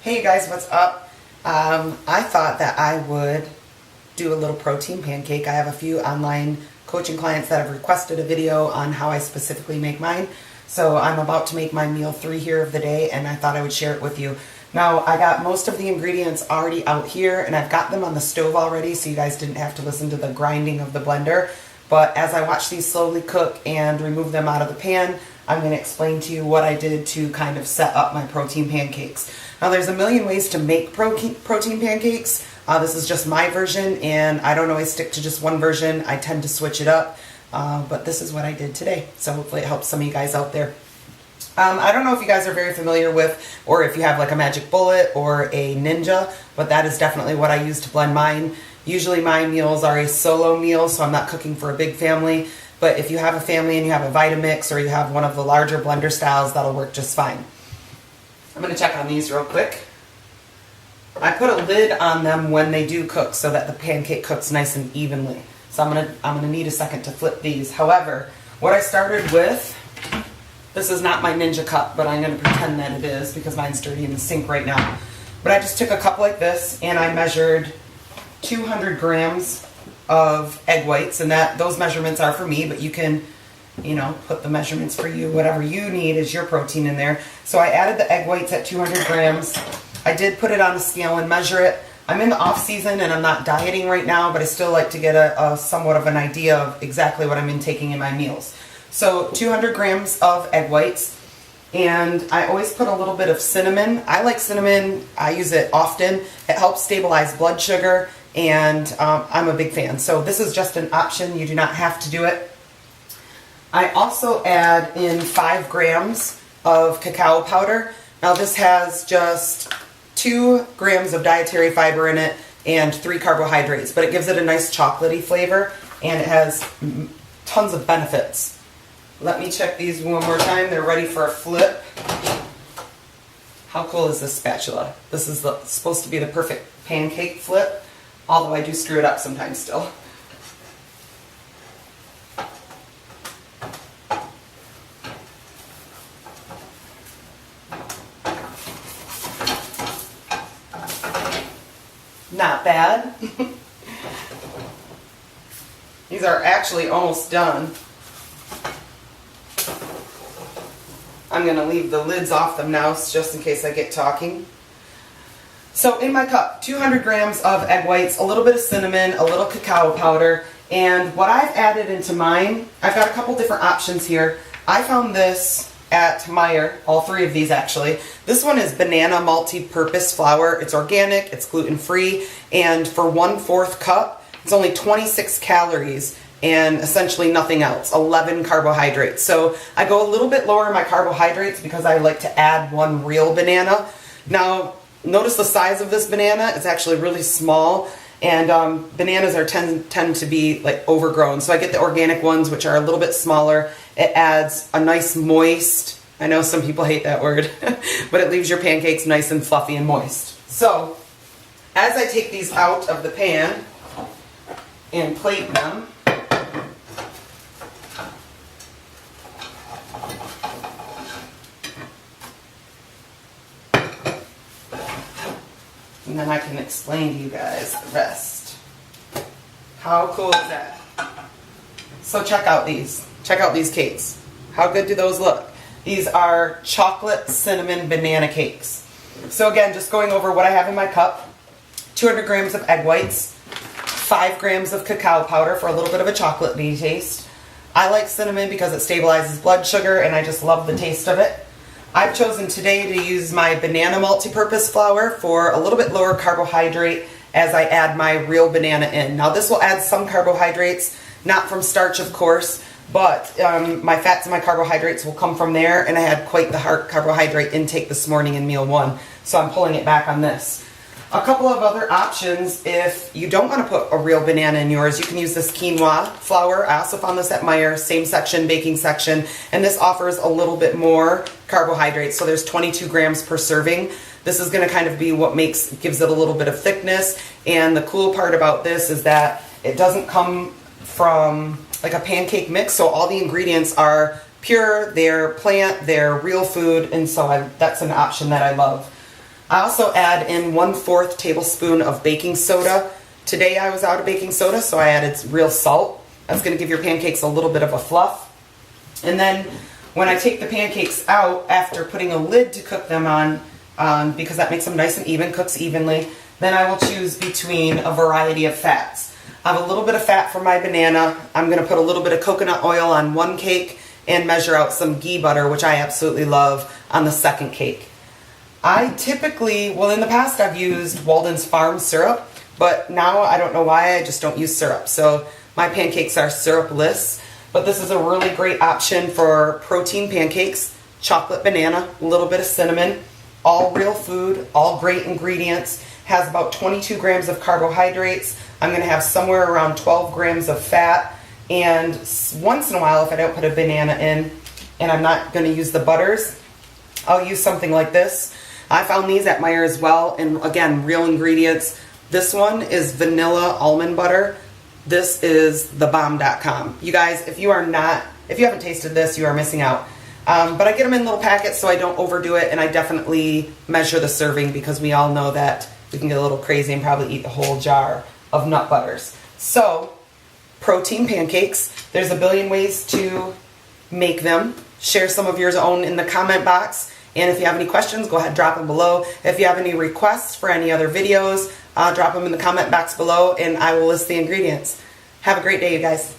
Hey guys, what's up? I thought that I would do a little protein pancake. I have a few online coaching clients that have requested a video on how I specifically make mine. So I'm about to make my meal 3 here of the day, and I thought I would share it with you. Now, I got most of the ingredients already out here, and I've got them on the stove already, so you guys didn't have to listen to the grinding of the blender. But as I watch these slowly cook and remove them out of the pan, I'm going to explain to you what I did to kind of set up my protein pancakes. Now, there's a million ways to make protein pancakes. This is just my version, and I don't always stick to just one version. I tend to switch it up, but this is what I did today. So hopefully it helps some of you guys out there. I don't know if you guys are very familiar with, or if you have like a magic bullet or a ninja, but that is definitely what I use to blend mine. Usually my meals are a solo meal, so I'm not cooking for a big family. But if you have a family and you have a Vitamix or you have one of the larger blender styles, that'll work just fine. I'm going to check on these real quick. I put a lid on them when they do cook so that the pancake cooks nice and evenly. So I'm gonna need a second to flip these. However, what I started with, this is not my Ninja cup, but I'm going to pretend that it is because mine's dirty in the sink right now. But I just took a cup like this and I measured 200 grams of egg whites, and those measurements are for me, but you can, put the measurements for you. Whatever you need is your protein in there. So I added the egg whites at 200 grams. I did put it on the scale and measure it. I'm in the off season and I'm not dieting right now, but I still like to get a somewhat of an idea of exactly what I'm intaking in my meals. So 200 grams of egg whites, and I always put a little bit of cinnamon. I like cinnamon. I use it often. It helps stabilize blood sugar, and I'm a big fan. So this is just an option. You do not have to do it. I also add in 5 grams of cacao powder. Now this has just 2 grams of dietary fiber in it and 3 carbohydrates, but it gives it a nice chocolatey flavor, and it has tons of benefits. Let me check these one more time. They're ready for a flip. How cool is this spatula? This is supposed to be the perfect pancake flip, although I do screw it up sometimes still. Not bad. These are actually almost done. I'm going to leave the lids off them now just in case I get talking. So in my cup, 200 grams of egg whites, a little bit of cinnamon, a little cacao powder, and what I've added into mine, I've got a couple different options here. I found this at Meijer, all 3 of these actually. This one is banana multi-purpose flour. It's organic, it's gluten-free, and for 1/4 cup, it's only 26 calories and essentially nothing else, 11 carbohydrates. So I go a little bit lower in my carbohydrates because I like to add 1 real banana. Now, notice the size of this banana. It's actually really small, and bananas tend to be like overgrown. So I get the organic ones, which are a little bit smaller. It adds a nice moist, I know some people hate that word, but it leaves your pancakes nice and fluffy and moist. So as I take these out of the pan and plate them, and then I can explain to you guys the rest. How cool is that? So check out these. Check out these cakes. How good do those look? These are chocolate cinnamon banana cakes. So again, just going over what I have in my cup. 200 grams of egg whites, 5 grams of cacao powder for a little bit of a chocolatey taste. I like cinnamon because it stabilizes blood sugar, and I just love the taste of it. I've chosen today to use my banana multi-purpose flour for a little bit lower carbohydrate as I add my real banana in. Now this will add some carbohydrates, not from starch of course, but my fats and my carbohydrates will come from there, and I had quite the carbohydrate intake this morning in meal 1, so I'm pulling it back on this. A couple of other options, if you don't want to put a real banana in yours, you can use this quinoa flour. I also found this at Meijer, same section, baking section, and this offers a little bit more carbohydrates, so there's 22 grams per serving. This is going to kind of be what gives it a little bit of thickness, and the cool part about this is that it doesn't come from like a pancake mix, so all the ingredients are pure, they're plant, they're real food, and so that's an option that I love. I also add in 1/4 tablespoon of baking soda. Today I was out of baking soda, so I added real salt. That's going to give your pancakes a little bit of a fluff. And then when I take the pancakes out after putting a lid to cook them on, because that makes them nice and even, cooks evenly, then I will choose between a variety of fats. I have a little bit of fat for my banana. I'm going to put a little bit of coconut oil on one cake and measure out some ghee butter, which I absolutely love, on the second cake. I typically, well, in the past I've used Walden's Farm syrup, but now I don't know why, I just don't use syrup. So my pancakes are syrupless, but this is a really great option for protein pancakes. Chocolate banana, a little bit of cinnamon, all real food, all great ingredients. Has about 22 grams of carbohydrates. I'm going to have somewhere around 12 grams of fat, and once in a while, if I don't put a banana in and I'm not going to use the butters, I'll use something like this. I found these at Meijer as well, and again, real ingredients. This one is vanilla almond butter. This is thebomb.com. You guys, if you haven't tasted this, you are missing out. But I get them in little packets so I don't overdo it, and I definitely measure the serving because we all know that we can get a little crazy and probably eat the whole jar of nut butters. So, protein pancakes. There's a billion ways to make them. Share some of yours own in the comment box. And if you have any questions, go ahead, drop them below. If you have any requests for any other videos, drop them in the comment box below and I will list the ingredients. Have a great day, you guys.